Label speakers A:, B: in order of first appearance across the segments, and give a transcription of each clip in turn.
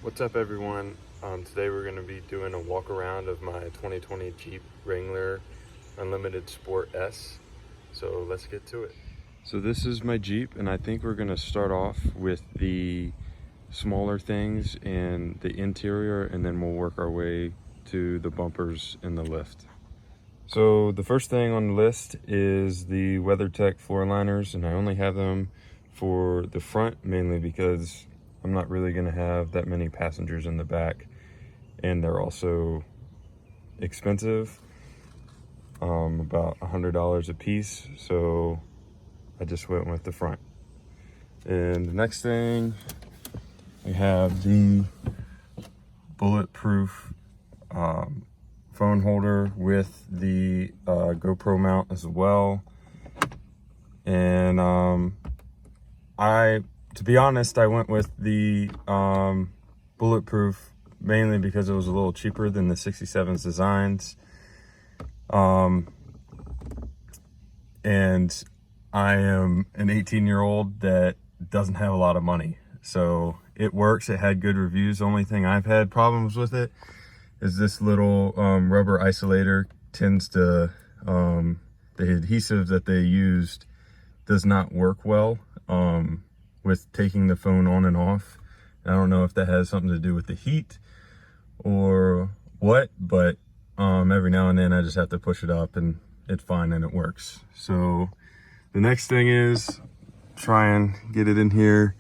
A: What's up everyone? Today we're going to be doing a walk around of my 2020 Jeep Wrangler Unlimited Sport S. So let's get to it. So this is my Jeep, and I think we're going to start off with the smaller things and the interior, and then we'll work our way to the bumpers and the lift. So the first thing on the list is the WeatherTech floor liners, and I only have them for the front mainly because I'm not really going to have that many passengers in the back, and they're also expensive, about $100 a piece, so I just went with the front. And the next thing, we have the bulletproof phone holder with the GoPro mount as well. And to be honest, I went with the bulletproof mainly because it was a little cheaper than the 67's designs. And I am an 18-year-old that doesn't have a lot of money. So it works, it had good reviews. The only thing I've had problems with it is this little rubber isolator tends to, the adhesive that they used does not work well with taking the phone on and off. I don't know if that has something to do with the heat or what, but every now and then I just have to push it up and it's fine and it works. So the next thing is, try and get it in here,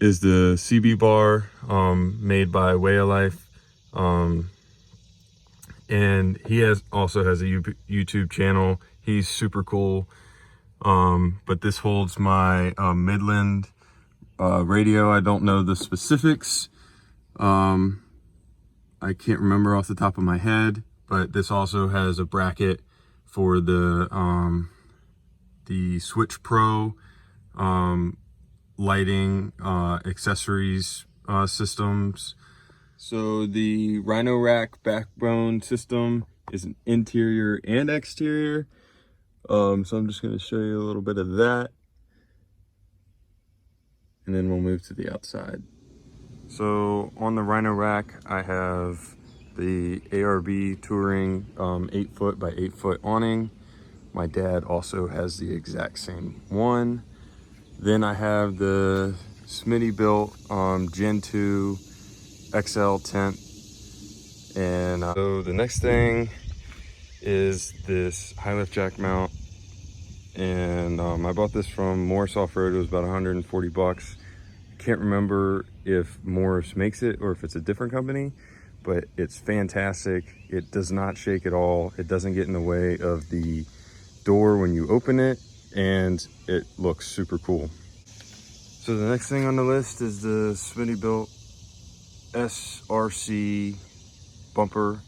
A: is the CB bar made by Way of Life. And he also has a YouTube channel. He's super cool. But this holds my Midland radio. I don't know the specifics. I can't remember off the top of my head, but this also has a bracket for the Switch Pro lighting accessories systems. So the Rhino Rack backbone system is an interior and exterior. So I'm just going to show you a little bit of that, and then we'll move to the outside. So on the Rhino Rack, I have the ARB Touring 8-foot by 8-foot awning. My dad also has the exact same one. Then I have the Smittybilt Gen 2 XL tent. And so the next thing is this high lift jack mount, and I bought this from Morris Off-Road. It was about 140 bucks. Can't remember if Morris makes it or if it's a different company, but it's fantastic. It does not shake at all. It doesn't get in the way of the door when you open it, and it looks super cool. So the next thing on the list is the Smittybilt SRC bumper,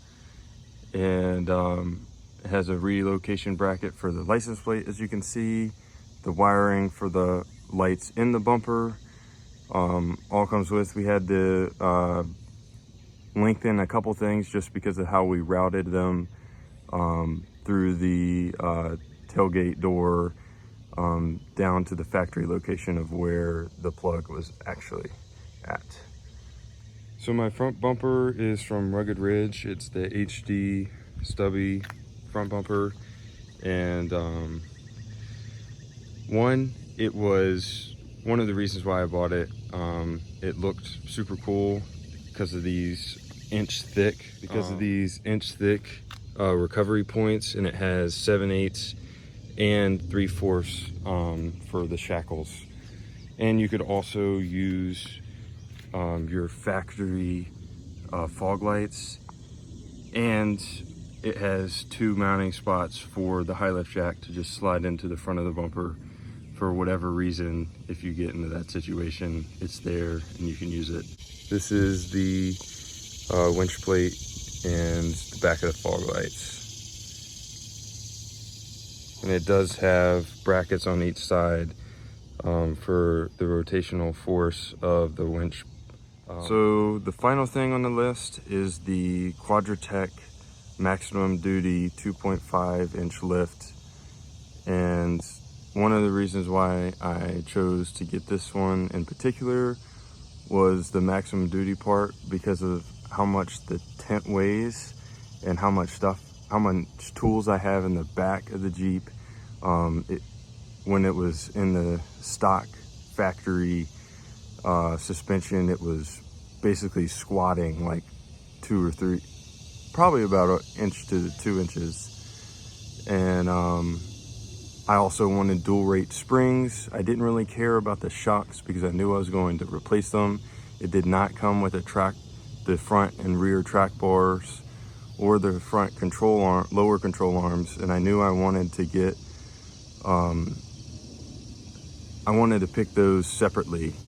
A: and it has a relocation bracket for the license plate, as you can see. The wiring for the lights in the bumper all comes with. We had to lengthen a couple things just because of how we routed them through the tailgate door down to the factory location of where the plug was actually at. So my front bumper is from Rugged Ridge. It's the HD stubby front bumper, and it was one of the reasons why I bought it. It looked super cool because of these inch thick recovery points, and it has 7/8 and 3/4 for the shackles. And you could also use your factory fog lights, and it has 2 mounting spots for the high lift jack to just slide into the front of the bumper for whatever reason. If you get into that situation, it's there and you can use it. This is the winch plate and the back of the fog lights, and it does have brackets on each side for the rotational force of the winch. So the final thing on the list is the Quadratec maximum duty 2.5 inch lift, and one of the reasons why I chose to get this one in particular was the maximum duty part because of how much the tent weighs and how much tools I have in the back of the Jeep. When it was in the stock factory suspension, it was basically squatting like 2 or 3, probably about an inch to 2 inches. And I also wanted dual rate springs. I didn't really care about the shocks because I knew I was going to replace them. It did not come with the front and rear track bars or the front control arm, lower control arms. And I knew I wanted to get, I wanted to pick those separately.